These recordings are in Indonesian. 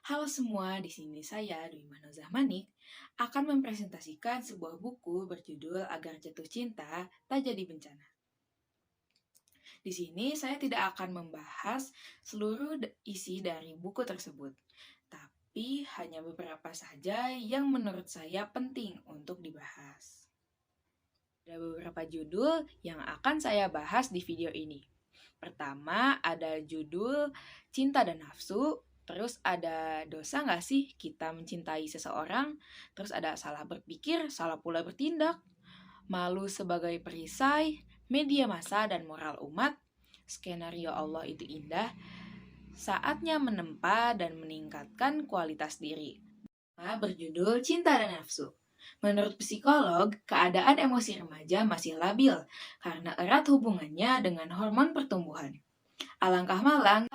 Halo semua, di sini saya, Dwi Manoza Manik, akan mempresentasikan sebuah buku berjudul Agar Jatuh Cinta Tak Jadi Bencana. Di sini saya tidak akan membahas seluruh isi dari buku tersebut, tapi hanya beberapa saja yang menurut saya penting untuk dibahas. Ada beberapa judul yang akan saya bahas di video ini. Pertama, ada judul Cinta dan Nafsu. Terus ada dosa nggak sih kita mencintai seseorang? Terus ada salah berpikir, salah pula bertindak. Malu sebagai perisai, media massa dan moral umat. Skenario Allah itu indah. Saatnya menempa dan meningkatkan kualitas diri. Berjudul Cinta dan Nafsu. Menurut psikolog, keadaan emosi remaja masih labil karena erat hubungannya dengan hormon pertumbuhan. Alangkah malang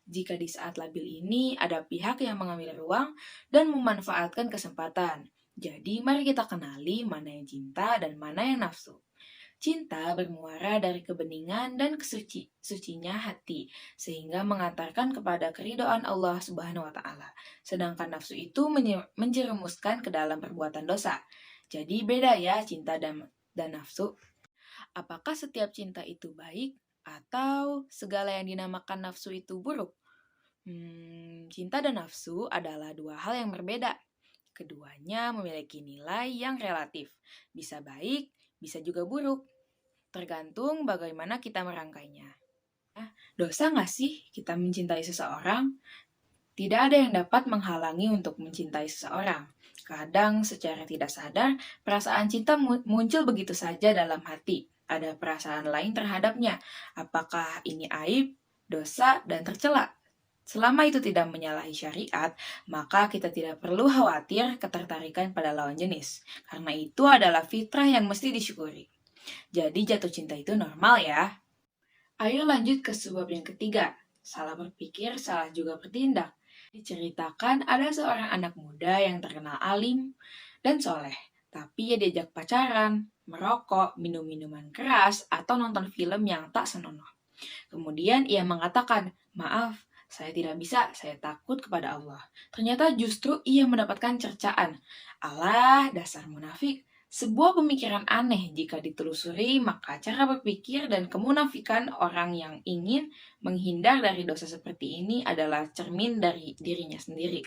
jika di saat labil ini ada pihak yang mengambil ruang dan memanfaatkan kesempatan. Jadi mari kita kenali mana yang cinta dan mana yang nafsu. Cinta bermuara dari kebeningan dan kesucinya hati, sehingga mengantarkan kepada keridhaan Allah Subhanahu wa Ta'ala. Sedangkan nafsu itu menjerumuskan ke dalam perbuatan dosa. Jadi beda ya cinta dan nafsu. Apakah setiap cinta itu baik atau segala yang dinamakan nafsu itu buruk? Cinta dan nafsu adalah dua hal yang berbeda. Keduanya memiliki nilai yang relatif, bisa baik, bisa juga buruk, tergantung bagaimana kita merangkainya. Dosa nggak sih kita mencintai seseorang? Tidak ada yang dapat menghalangi untuk mencintai seseorang. Kadang secara tidak sadar, perasaan cinta muncul begitu saja dalam hati. Ada perasaan lain terhadapnya. Apakah ini aib, dosa, dan tercela? Selama itu tidak menyalahi syariat, maka kita tidak perlu khawatir ketertarikan pada lawan jenis. Karena itu adalah fitrah yang mesti disyukuri. Jadi jatuh cinta itu normal ya. Ayo lanjut ke sebab yang ketiga. Salah berpikir, salah juga bertindak. Diceritakan ada seorang anak muda yang terkenal alim dan soleh. Tapi ia diajak pacaran, merokok, minum minuman keras, atau nonton film yang tak senonoh. Kemudian ia mengatakan, maaf, saya tidak bisa, saya takut kepada Allah. Ternyata justru ia mendapatkan cercaan. Allah, dasar munafik. Sebuah pemikiran aneh jika ditelusuri, maka cara berpikir dan kemunafikan orang yang ingin menghindar dari dosa seperti ini adalah cermin dari dirinya sendiri.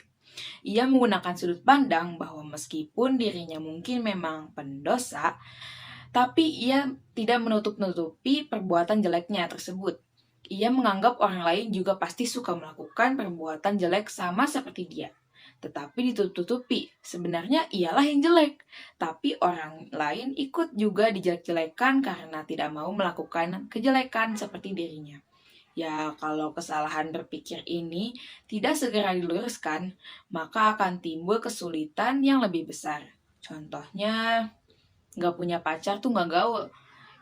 Ia menggunakan sudut pandang bahwa meskipun dirinya mungkin memang pendosa, tapi ia tidak menutup-nutupi perbuatan jeleknya tersebut. Ia menganggap orang lain juga pasti suka melakukan perbuatan jelek sama seperti dia. Tetapi ditutup-tutupi, sebenarnya ialah yang jelek. Tapi orang lain ikut juga dijelek-jelekan karena tidak mau melakukan kejelekan seperti dirinya. Ya, kalau kesalahan berpikir ini tidak segera diluruskan, maka akan timbul kesulitan yang lebih besar. Contohnya, nggak punya pacar tuh nggak gaul.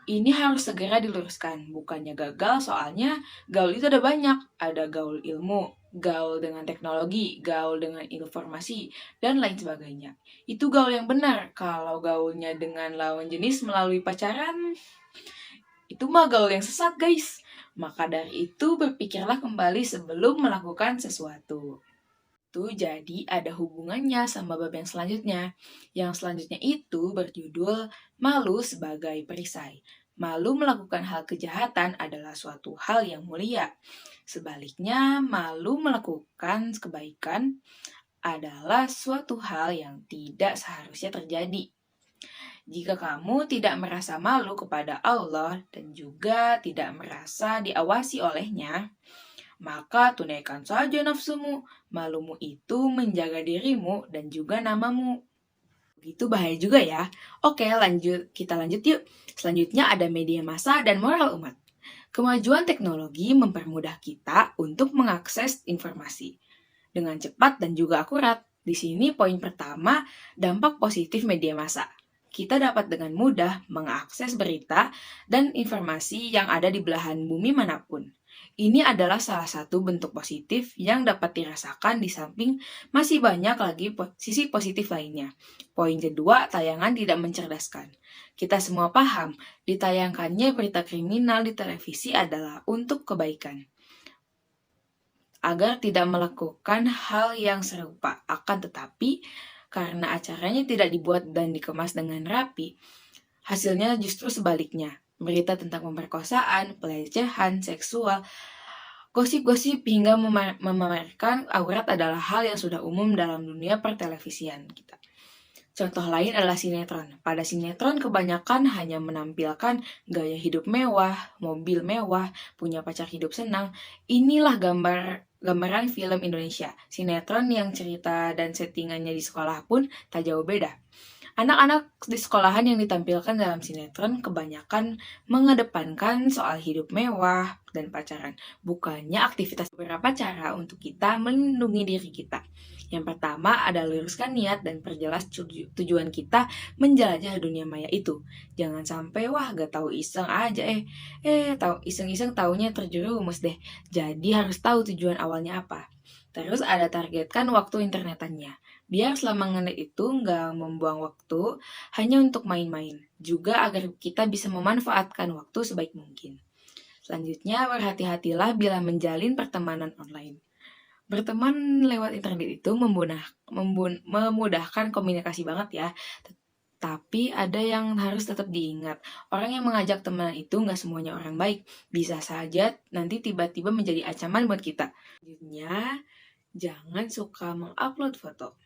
Ini harus segera diluruskan, bukannya gagal soalnya gaul itu ada banyak. Ada gaul ilmu, gaul dengan teknologi, gaul dengan informasi, dan lain sebagainya. Itu gaul yang benar. Kalau gaulnya dengan lawan jenis melalui pacaran, itu mah gaul yang sesat guys. Maka dari itu berpikirlah kembali sebelum melakukan sesuatu. Jadi ada hubungannya sama bab yang selanjutnya. Yang selanjutnya itu berjudul Malu sebagai Perisai. Malu melakukan hal kejahatan adalah suatu hal yang mulia. Sebaliknya, malu melakukan kebaikan adalah suatu hal yang tidak seharusnya terjadi. Jika kamu tidak merasa malu kepada Allah dan juga tidak merasa diawasi olehnya, maka tunaikan saja nafsumu. Malumu itu menjaga dirimu dan juga namamu. Begitu bahaya juga ya. Oke, kita lanjut yuk. Selanjutnya ada media massa dan moral umat. Kemajuan teknologi mempermudah kita untuk mengakses informasi dengan cepat dan juga akurat. Di sini poin pertama, dampak positif media massa. Kita dapat dengan mudah mengakses berita dan informasi yang ada di belahan bumi manapun. Ini adalah salah satu bentuk positif yang dapat dirasakan di samping masih banyak lagi sisi positif lainnya. Poin kedua, tayangan tidak mencerdaskan. Kita semua paham, ditayangkannya berita kriminal di televisi adalah untuk kebaikan. agar tidak melakukan hal yang serupa. Akan tetapi, karena acaranya tidak dibuat dan dikemas dengan rapi, hasilnya justru sebaliknya. Berita tentang pemerkosaan, pelecehan, seksual, gosip-gosip hingga memamerkan aurat adalah hal yang sudah umum dalam dunia pertelevisian kita. Contoh lain adalah sinetron. Pada sinetron kebanyakan hanya menampilkan gaya hidup mewah, mobil mewah, punya pacar hidup senang. Inilah gambaran film Indonesia. Sinetron yang cerita dan settingannya di sekolah pun tak jauh beda. Anak-anak di sekolahan yang ditampilkan dalam sinetron kebanyakan mengedepankan soal hidup mewah dan pacaran, bukannya aktivitas. Beberapa cara untuk kita melindungi diri kita. Yang pertama adalah luruskan niat dan perjelas tujuan kita menjelajah dunia maya itu. Jangan sampai gak tahu iseng aja tahu iseng-iseng taunya terjerumus deh. Jadi harus tahu tujuan awalnya apa. Terus ada targetkan waktu internetannya. Biar selama ngenet itu nggak membuang waktu hanya untuk main-main. Juga agar kita bisa memanfaatkan waktu sebaik mungkin. Selanjutnya, berhati-hatilah bila menjalin pertemanan online. Berteman lewat internet itu memudahkan komunikasi banget ya. Tapi ada yang harus tetap diingat. Orang yang mengajak teman itu nggak semuanya orang baik. Bisa saja nanti tiba-tiba menjadi ancaman buat kita. Selanjutnya, jangan suka mengupload foto.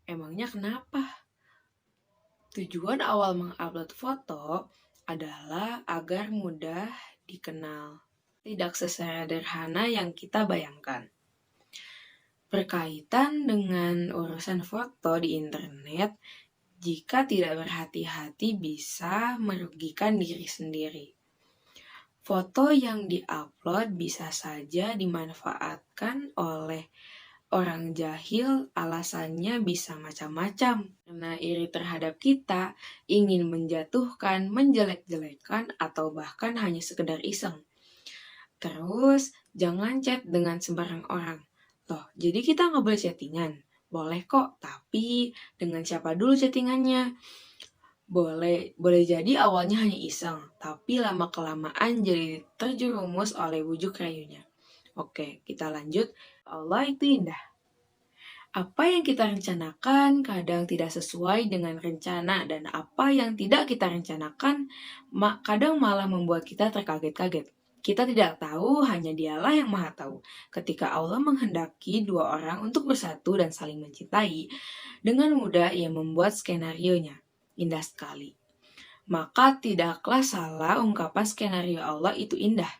Emangnya kenapa? Tujuan awal mengupload foto adalah agar mudah dikenal. Tidak sesederhana yang kita bayangkan. Berkaitan dengan urusan foto di internet, jika tidak berhati-hati bisa merugikan diri sendiri. Foto yang diupload bisa saja dimanfaatkan oleh orang jahil, alasannya bisa macam-macam. Karena iri terhadap kita, ingin menjatuhkan, menjelek-jelekan, atau bahkan hanya sekedar iseng. Terus, jangan chat dengan sembarang orang. Loh, jadi kita nggak boleh chattingan? Boleh kok, tapi dengan siapa dulu chattingannya? Boleh jadi awalnya hanya iseng, tapi lama-kelamaan jadi terjerumus oleh bujuk rayunya. Oke, kita lanjut. Allah itu indah. Apa yang kita rencanakan kadang tidak sesuai dengan rencana, dan apa yang tidak kita rencanakan kadang malah membuat kita terkaget-kaget. Kita tidak tahu, hanya Dialah yang Maha Tahu. Ketika Allah menghendaki dua orang untuk bersatu dan saling mencintai, dengan mudah Ia membuat skenarionya. Indah sekali. Maka tidaklah salah ungkapan skenario Allah itu indah.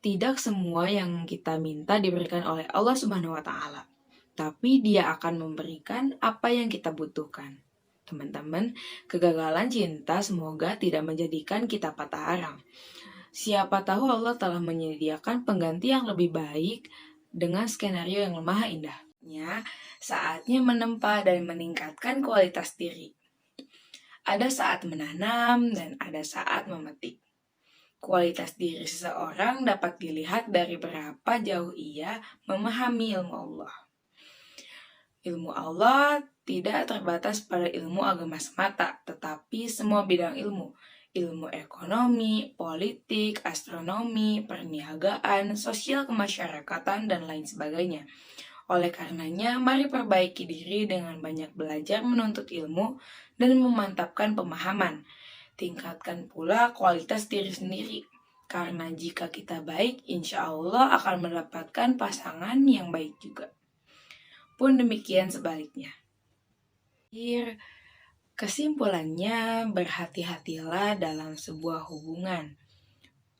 Tidak semua yang kita minta diberikan oleh Allah Subhanahu wa Ta'ala, tapi Dia akan memberikan apa yang kita butuhkan. Teman-teman, kegagalan cinta semoga tidak menjadikan kita patah arang. Siapa tahu Allah telah menyediakan pengganti yang lebih baik dengan skenario yang maha indah. Saatnya menempa dan meningkatkan kualitas diri. Ada saat menanam dan ada saat memetik. Kualitas diri seseorang dapat dilihat dari berapa jauh ia memahami ilmu Allah. Ilmu Allah tidak terbatas pada ilmu agama semata, tetapi semua bidang ilmu. Ilmu ekonomi, politik, astronomi, perniagaan, sosial kemasyarakatan, dan lain sebagainya. Oleh karenanya, mari perbaiki diri dengan banyak belajar menuntut ilmu dan memantapkan pemahaman. Tingkatkan pula kualitas diri sendiri. Karena jika kita baik, insya Allah akan mendapatkan pasangan yang baik juga. Pun demikian sebaliknya. Kesimpulannya, berhati-hatilah dalam sebuah hubungan,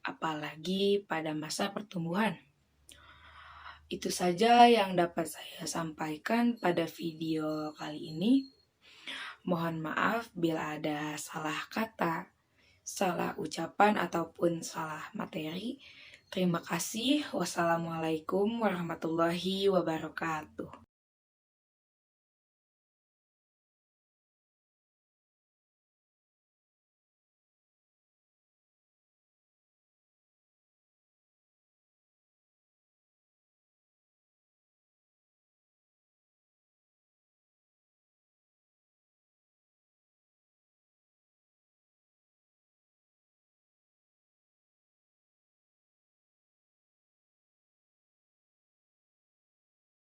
apalagi pada masa pertumbuhan. Itu saja yang dapat saya sampaikan pada video kali ini. Mohon maaf bila ada salah kata, salah ucapan, ataupun salah materi. Terima kasih. Wassalamualaikum warahmatullahi wabarakatuh.